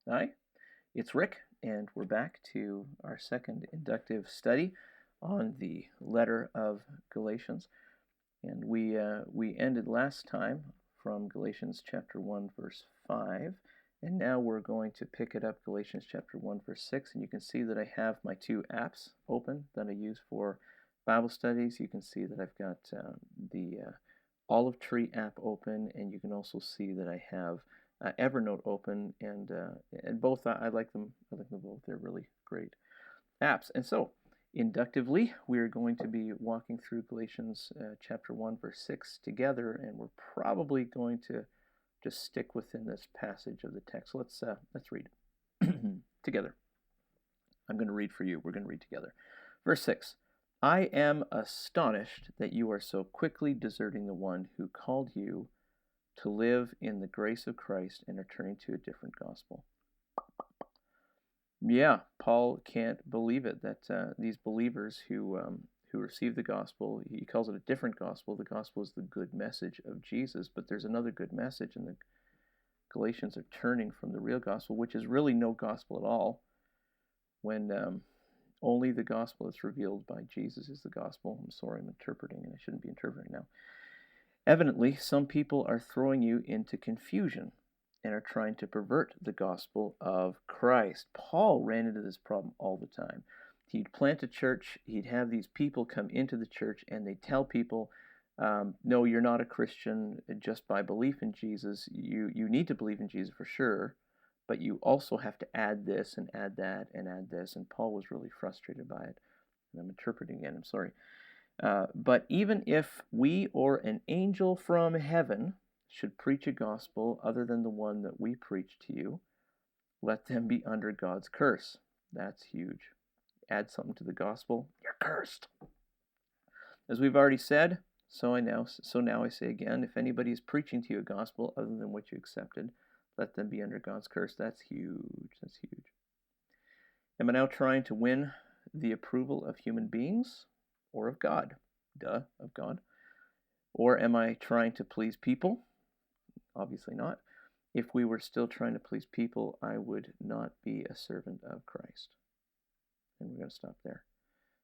Hi, it's Rick, and we're back to our second inductive study on the letter of Galatians. And we ended last time from Galatians chapter 1, verse 5, and now we're going to pick it up, Galatians chapter 1, verse 6. And you can see that I have my two apps open that I use for Bible studies. You can see that I've got the Olive Tree app open, and you can also see that I have Evernote open, and both I like them. I like them both. They're really great apps. And so, inductively, we're going to be walking through Galatians chapter 1, verse 6 together, and we're probably going to just stick within this passage of the text. So let's read together. I'm going to read for you. We're going to read together. Verse 6. I am astonished that you are so quickly deserting the one who called you to live in the grace of Christ and are turning to a different gospel. Yeah, Paul can't believe it that these believers who receive the gospel, he calls it a different gospel. The gospel is the good message of Jesus, but there's another good message, and the Galatians are turning from the real gospel, which is really no gospel at all, when only the gospel that's revealed by Jesus is the gospel. I'm sorry, I'm interpreting, and I shouldn't be interpreting now. Evidently, some people are throwing you into confusion and are trying to pervert the gospel of Christ. Paul ran into this problem all the time. He'd plant a church, he'd have these people come into the church, and they'd tell people, no, you're not a Christian just by belief in Jesus. You need to believe in Jesus for sure, but you also have to add this and add that and add this. And Paul was really frustrated by it. And I'm interpreting again, I'm sorry. But even if we or an angel from heaven should preach a gospel other than the one that we preach to you, let them be under God's curse. That's huge. Add something to the gospel, you're cursed. As we've already said, so now I say again, if anybody is preaching to you a gospel other than what you accepted, let them be under God's curse. That's huge. That's huge. Am I now trying to win the approval of human beings or of God? Duh, of God. Or am I trying to please people? Obviously not. If we were still trying to please people, I would not be a servant of Christ. And we're going to stop there.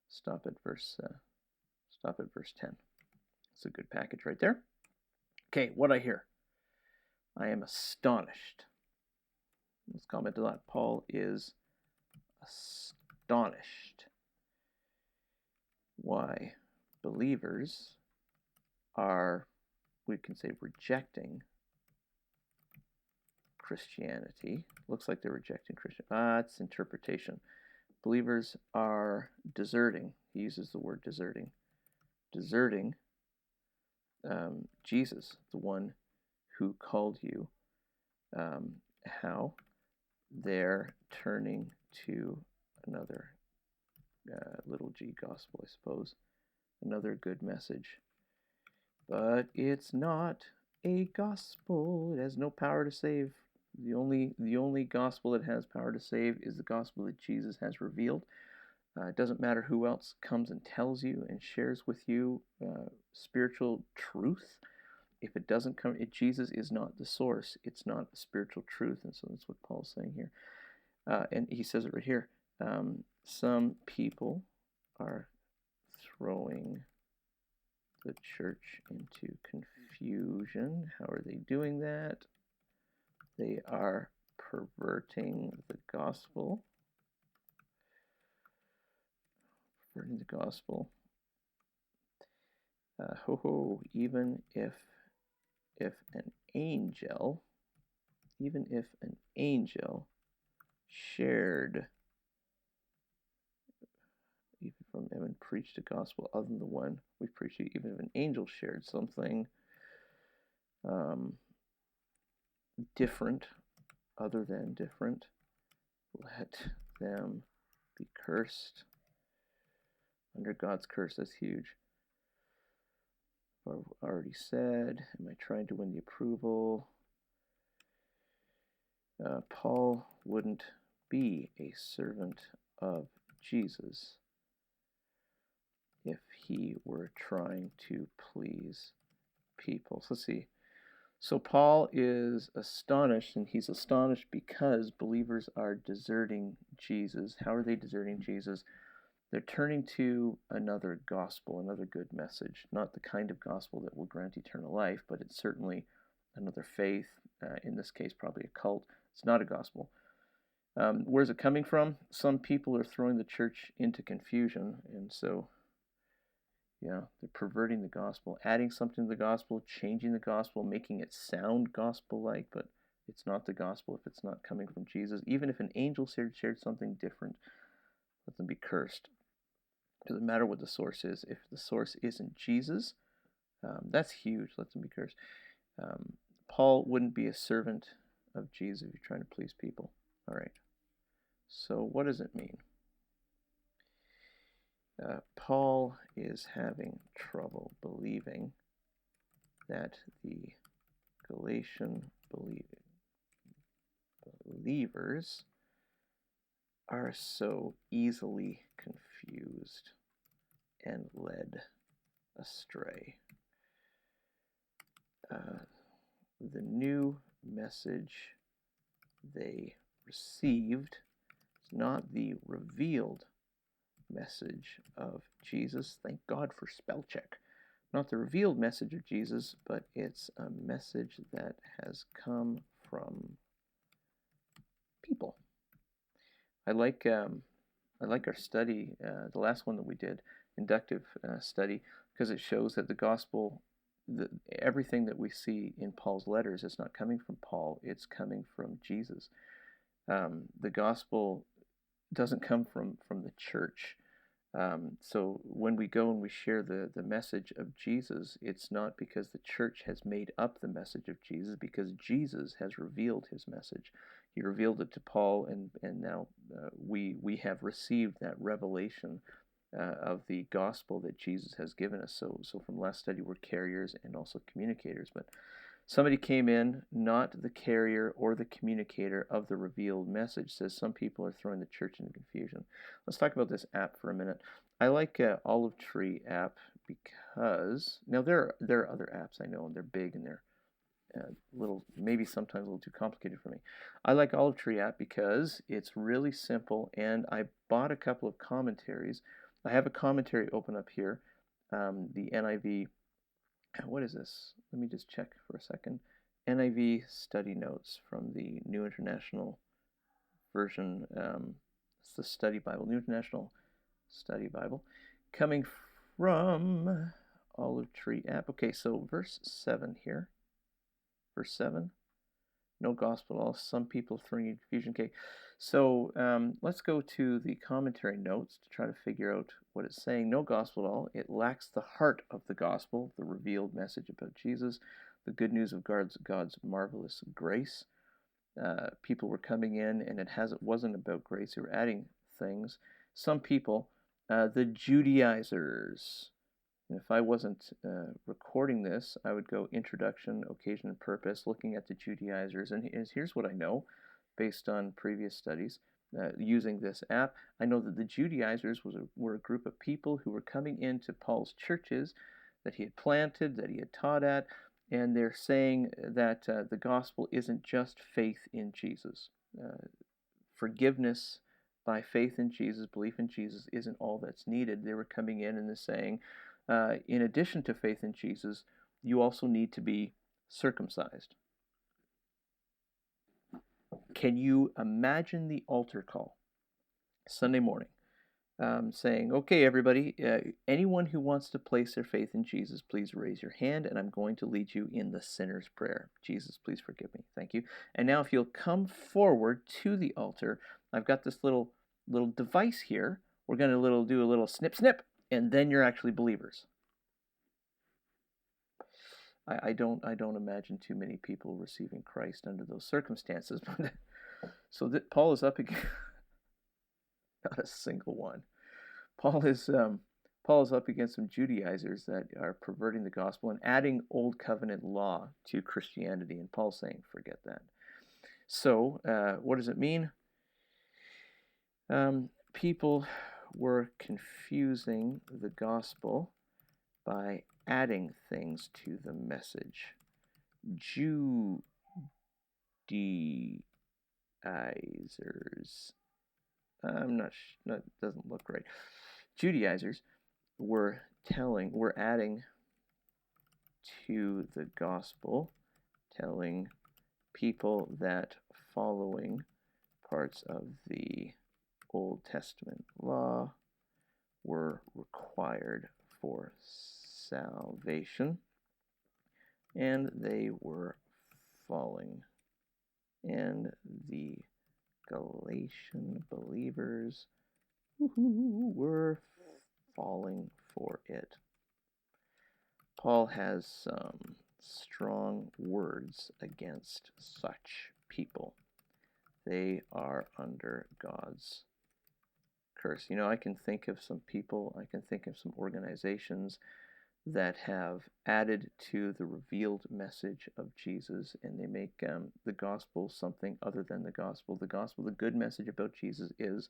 Stop at verse 10. It's a good package right there. Okay, what I hear. I am astonished. Let's comment a lot. Paul is astonished. Why believers are, we can say, rejecting Christianity. Looks like they're rejecting Christianity. It's interpretation. Believers are deserting. He uses the word deserting. Deserting Jesus, the one who called you. How? They're turning to another little g gospel, I suppose. Another good message. But it's not a gospel. It has no power to save. The only gospel that has power to save is the gospel that Jesus has revealed. It doesn't matter who else comes and tells you and shares with you spiritual truth. If it doesn't come, Jesus is not the source. It's not a spiritual truth, and so that's what Paul's saying here. And he says it right here. Some people are throwing the church into confusion. How are they doing that? They are perverting the gospel. Perverting the gospel. Even if an angel shared, even from heaven, preached a gospel other than the one we preach, even if an angel shared something different, other than different, let them be cursed. Under God's curse, that's huge. I've already said, am I trying to win the approval? Paul wouldn't be a servant of Jesus if he were trying to please people. So let's see. So Paul is astonished, and he's astonished because believers are deserting Jesus. How are they deserting Jesus? They're turning to another gospel, another good message, not the kind of gospel that will grant eternal life, but it's certainly another faith, in this case probably a cult. It's not a gospel. Where's it coming from? Some people are throwing the church into confusion, and so yeah, they're perverting the gospel, adding something to the gospel, changing the gospel, making it sound gospel-like, but it's not the gospel if it's not coming from Jesus. Even if an angel shared something different, let them be cursed. It doesn't matter what the source is. If the source isn't Jesus, that's huge. Let them be cursed. Paul wouldn't be a servant of Jesus if you're trying to please people. All right. So what does it mean? Paul is having trouble believing that the Galatian believers are so easily confused and led astray. The new message they received is not the revealed message of Jesus. Thank God for spell check. Not the revealed message of Jesus, but it's a message that has come from people. I like our study, the last one that we did, Inductive Study, because it shows that the gospel, everything that we see in Paul's letters is not coming from Paul, it's coming from Jesus. The gospel doesn't come from the church. So when we go and we share the message of Jesus, it's not because the church has made up the message of Jesus, because Jesus has revealed his message. He revealed it to Paul, and now we have received that revelation of the gospel that Jesus has given us. So from last study, we're carriers and also communicators. But somebody came in, not the carrier or the communicator of the revealed message, says some people are throwing the church into confusion. Let's talk about this app for a minute. I like Olive Tree app because, now there are other apps I know, and they're big and they're little, maybe sometimes a little too complicated for me. I like Olive Tree app because it's really simple, and I bought a couple of commentaries. I have a commentary open up here, the NIV. What is this? Let me just check for a second. NIV study notes from the New International Version. It's the Study Bible, New International Study Bible, coming from Olive Tree app. Okay, so verse 7 here. Verse 7. No gospel at all. Some people throwing in confusion. Okay, so let's go to the commentary notes to try to figure out what it's saying. No gospel at all. It lacks the heart of the gospel, the revealed message about Jesus, the good news of God's marvelous grace. People were coming in, and it wasn't about grace. They were adding things. Some people, the Judaizers. And if I wasn't recording this, I would go introduction, occasion, and purpose, looking at the Judaizers. And here's what I know based on previous studies using this app. I know that the Judaizers were a group of people who were coming into Paul's churches that he had planted, that he had taught at, and they're saying that the gospel isn't just faith in Jesus. Forgiveness by faith in Jesus, belief in Jesus, isn't all that's needed. They were coming in and they're saying, in addition to faith in Jesus, you also need to be circumcised. Can you imagine the altar call Sunday morning saying, okay, everybody, anyone who wants to place their faith in Jesus, please raise your hand, and I'm going to lead you in the sinner's prayer. Jesus, please forgive me. Thank you. And now if you'll come forward to the altar, I've got this little device here. We're going to do a little snip, snip, and then you're actually believers. I don't imagine too many people receiving Christ under those circumstances. So that Paul is up against not a single one. Paul is up against some Judaizers that are perverting the gospel and adding old covenant law to Christianity, and Paul's saying, forget that. So what does it mean? People were confusing the gospel by adding things to the message. Judaizers. I'm not, that doesn't look right. Judaizers were adding to the gospel, telling people that following parts of the Old Testament law were required for salvation, and they were falling. And the Galatian believers were falling for it. Paul has some strong words against such people. They are under God's curse. You know, I can think of some people, I can think of some organizations that have added to the revealed message of Jesus, and they make the gospel something other than the gospel. The gospel, the good message about Jesus is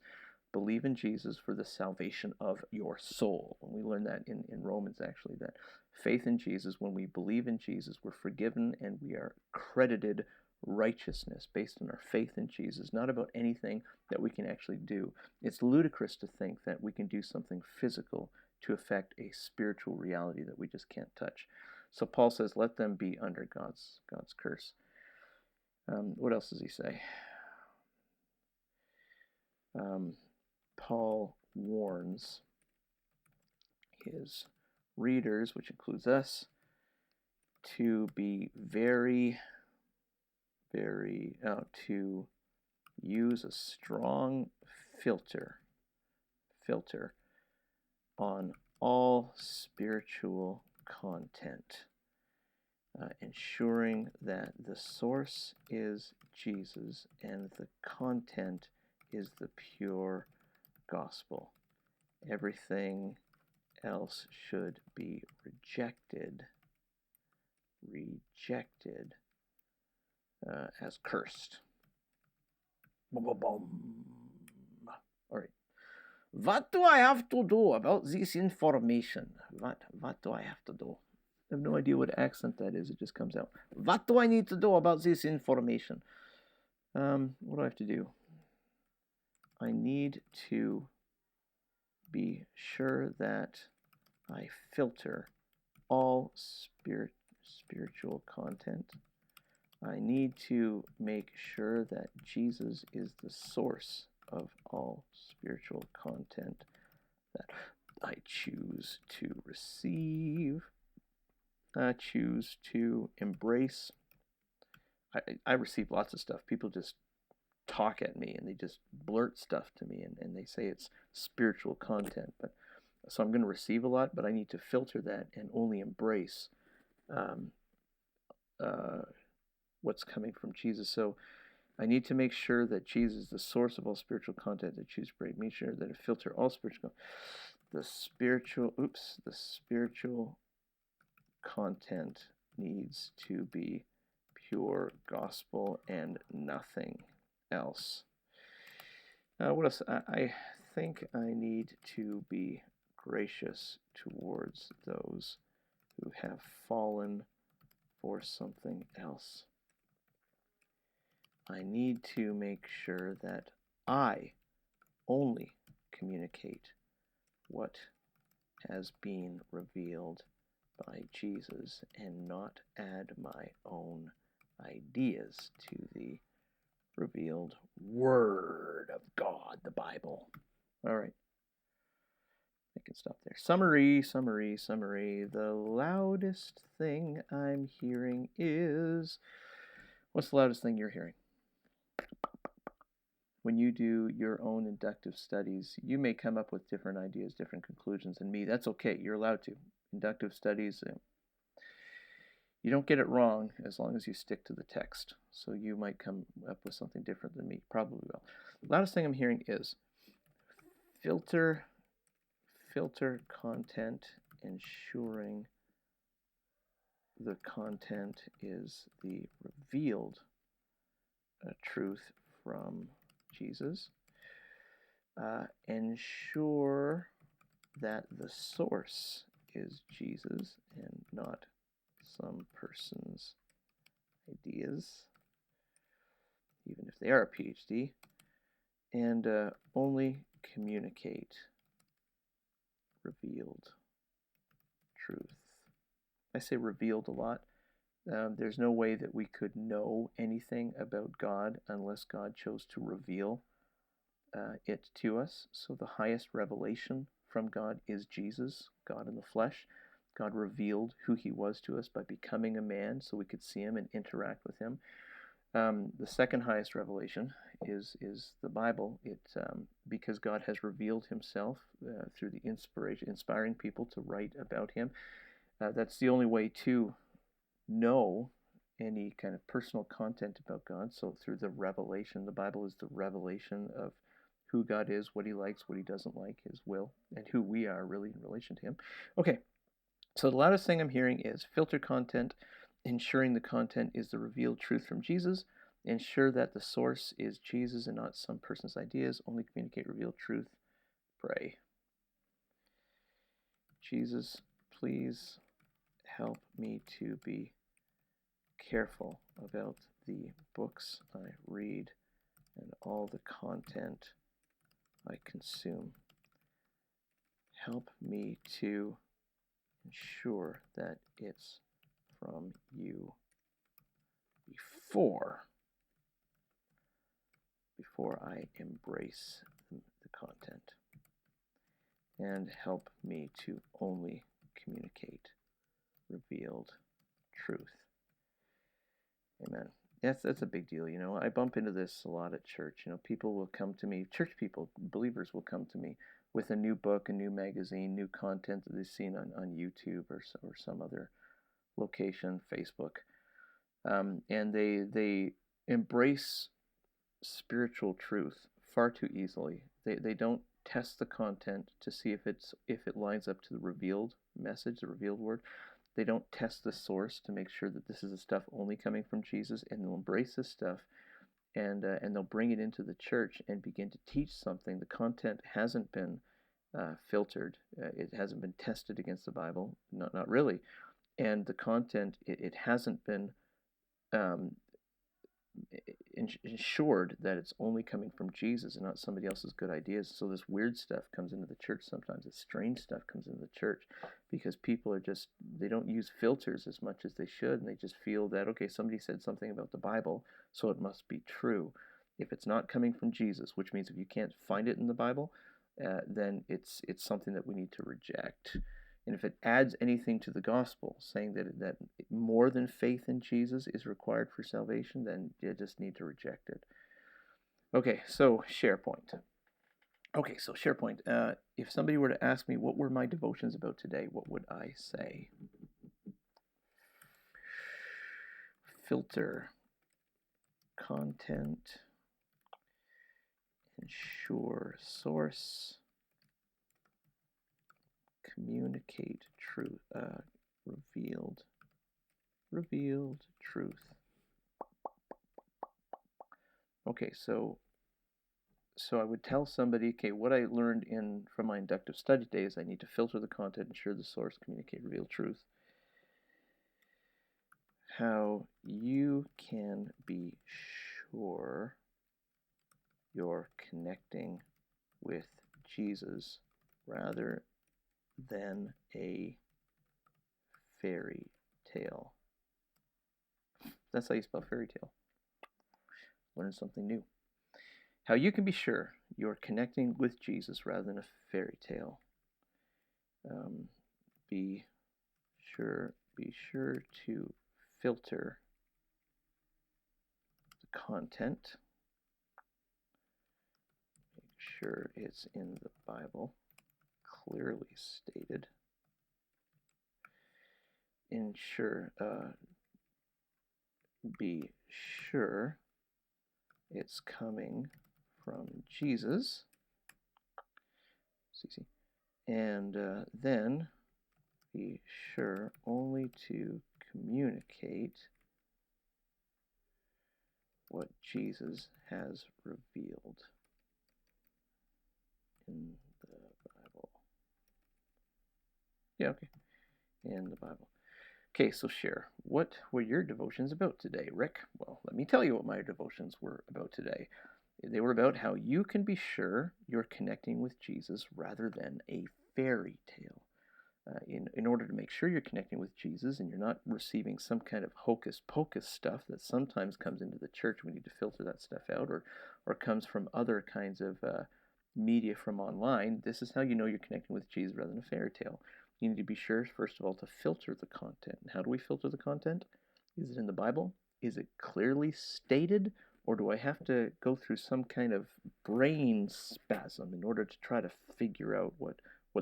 believe in Jesus for the salvation of your soul. And we learn that in Romans, actually, that faith in Jesus, when we believe in Jesus, we're forgiven and we are credited righteousness based on our faith in Jesus, not about anything that we can actually do. It's ludicrous to think that we can do something physical to affect a spiritual reality that we just can't touch. So Paul says, let them be under God's curse. What else does he say? Paul warns his readers, which includes us, to be to use a strong filter on all spiritual content, ensuring that the source is Jesus and the content is the pure gospel. Everything else should be rejected as cursed. All right. What do I have to do about this information? What do I have to do? I have no idea what accent that is. It just comes out. What do I need to do about this information? What do I have to do? I need to be sure that I filter all spiritual content. I need to make sure that Jesus is the source of all spiritual content that I choose to receive, I choose to embrace. I receive lots of stuff. People just talk at me and they just blurt stuff to me and they say it's spiritual content. But so I'm going to receive a lot, but I need to filter that and only embrace what's coming from Jesus. So I need to make sure that Jesus is the source of all spiritual content that I choose to break. Make sure that I filter all spiritual. The spiritual content needs to be pure gospel and nothing else. What else? I think I need to be gracious towards those who have fallen for something else. I need to make sure that I only communicate what has been revealed by Jesus and not add my own ideas to the revealed Word of God, the Bible. All right. I can stop there. Summary. The loudest thing I'm hearing is... What's the loudest thing you're hearing? When you do your own inductive studies, you may come up with different ideas, different conclusions than me. That's okay. You're allowed to. Inductive studies, you don't get it wrong as long as you stick to the text. So you might come up with something different than me. Probably will. The loudest thing I'm hearing is filter content, ensuring the content is the revealed truth from Jesus. Ensure that the source is Jesus and not some person's ideas, even if they are a PhD, and only communicate revealed truth. I say revealed a lot. There's no way that we could know anything about God unless God chose to reveal it to us. So the highest revelation from God is Jesus, God in the flesh. God revealed who he was to us by becoming a man so we could see him and interact with him. The second highest revelation is the Bible. Because God has revealed himself through the inspiring people to write about him. That's the only way to know any kind of personal content about God. So through the revelation, the Bible is the revelation of who God is, what he likes, what he doesn't like, his will, and who we are really in relation to him. Okay, so the loudest thing I'm hearing is filter content, ensuring the content is the revealed truth from Jesus, ensure that the source is Jesus and not some person's ideas, only communicate revealed truth, pray. Jesus, please help me to be careful about the books I read and all the content I consume. Help me to ensure that it's from you before I embrace the content. And help me to only communicate revealed truth. Amen. That's a big deal. I bump into this a lot at church. People will come to me, church people, believers will come to me with a new book, a new magazine, new content that they've seen on YouTube or some other location, Facebook. And they embrace spiritual truth far too easily. They don't test the content to see if it lines up to the revealed message, the revealed word. They don't test the source to make sure that this is the stuff only coming from Jesus, and they'll embrace this stuff and they'll bring it into the church and begin to teach something. The content hasn't been filtered. It hasn't been tested against the Bible, not really. And the content, it hasn't been ensured that it's only coming from Jesus and not somebody else's good ideas. So this weird stuff comes into the church sometimes. This strange stuff comes into the church because people they don't use filters as much as they should, and they just feel that, okay, somebody said something about the Bible, so it must be true. If it's not coming from Jesus, which means if you can't find it in the Bible, then it's something that we need to reject. And if it adds anything to the gospel, saying that more than faith in Jesus is required for salvation, then you just need to reject it. Okay, so Sharepoint. If somebody were to ask me what were my devotions about today, what would I say? Filter content, ensure source, communicate truth, revealed truth. Okay, so I would tell somebody, okay, what I learned from my inductive study days, I need to filter the content, ensure the source, communicate revealed truth. How you can be sure you're connecting with Jesus rather than a fairy tale. That's how you spell fairy tale. Learn something new. How you can be sure you're connecting with Jesus rather than a fairy tale. Be sure to filter the content. Make sure it's in the Bible, clearly stated. Be sure it's coming from Jesus. It's easy. And then be sure only to communicate what Jesus has revealed in the Bible. Yeah, okay. In the Bible. Okay, so share. What were your devotions about today, Rick? Well, let me tell you what my devotions were about today. They were about how you can be sure you're connecting with Jesus rather than a fairy tale. In order to make sure you're connecting with Jesus and you're not receiving some kind of hocus pocus stuff that sometimes comes into the church, we need to filter that stuff out, or comes from other kinds of media from online. This is how you know you're connecting with Jesus rather than a fairy tale. You need to be sure, first of all, to filter the content. And how do we filter the content? Is it in the Bible? Is it clearly stated? Or do I have to go through some kind of brain spasm in order to try to figure out what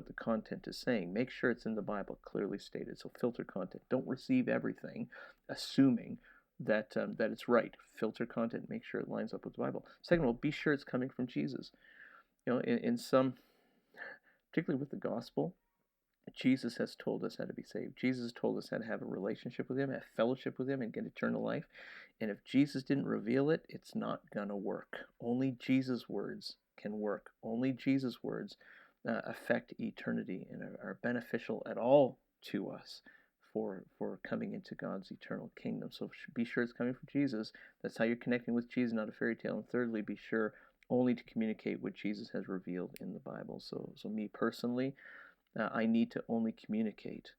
the content is saying? Make sure it's in the Bible, clearly stated. So filter content. Don't receive everything assuming that it's right. Filter content. Make sure it lines up with the Bible. Second of all, be sure it's coming from Jesus. In some, particularly with the gospel, Jesus has told us how to be saved. Jesus told us how to have a relationship with him, have fellowship with him, and get eternal life. And if Jesus didn't reveal it, it's not going to work. Only Jesus' words can work. Only Jesus' words affect eternity and are beneficial at all to us for coming into God's eternal kingdom. So be sure it's coming from Jesus. That's how you're connecting with Jesus, not a fairy tale. And thirdly, be sure only to communicate what Jesus has revealed in the Bible. So me personally, I need to only communicate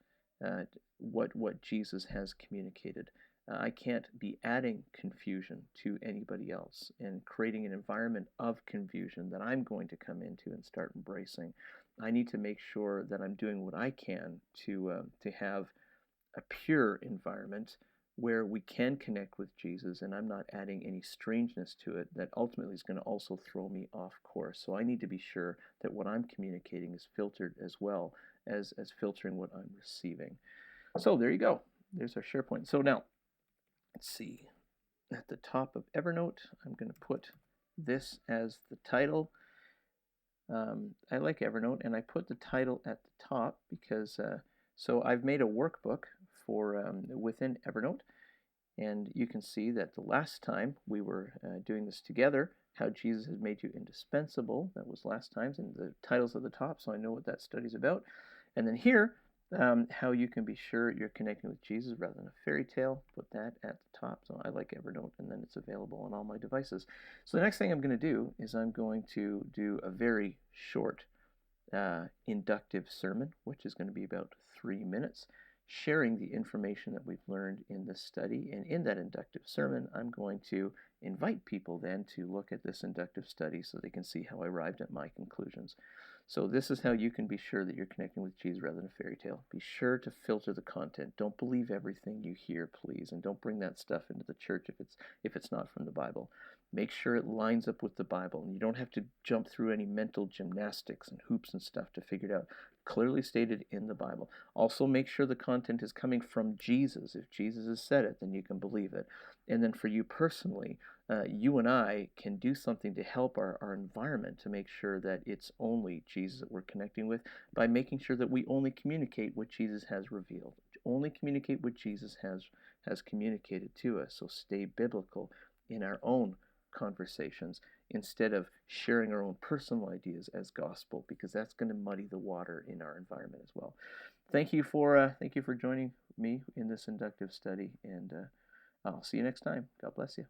what Jesus has communicated. I can't be adding confusion to anybody else and creating an environment of confusion that I'm going to come into and start embracing. I need to make sure that I'm doing what I can to have a pure environment where we can connect with Jesus and I'm not adding any strangeness to it that ultimately is going to also throw me off course. So I need to be sure that what I'm communicating is filtered as well as filtering what I'm receiving. So there you go. There's our SharePoint. So now, let's see. At the top of Evernote, I'm going to put this as the title. I like Evernote, and I put the title at the top because so I've made a workbook for within Evernote, and you can see that the last time we were doing this together, how Jesus has made you indispensable, that was last time, and the title's at the top, so I know what that study's about. And then here, how you can be sure you're connecting with Jesus rather than a fairy tale, put that at the top. So I like Evernote, and then it's available on all my devices. So the next thing I'm going to do is I'm going to do a very short inductive sermon, which is going to be about 3 minutes, sharing the information that we've learned in this study. And in that inductive sermon, I'm going to invite people then to look at this inductive study so they can see how I arrived at my conclusions. So this is how you can be sure that you're connecting with Jesus rather than a fairy tale. Be sure to filter the content. Don't believe everything you hear, please, and don't bring that stuff into the church if it's not from the Bible. Make sure it lines up with the Bible, and you don't have to jump through any mental gymnastics and hoops and stuff to figure it out. Clearly stated in the Bible. Also, make sure the content is coming from Jesus. If Jesus has said it, then you can believe it. And then for you personally, you and I can do something to help our environment to make sure that it's only Jesus that we're connecting with by making sure that we only communicate what Jesus has revealed. Only communicate what Jesus has communicated to us. So stay biblical in our own conversations instead of sharing our own personal ideas as gospel, because that's going to muddy the water in our environment as well. Thank you for joining me in this inductive study, and I'll see you next time. God bless you.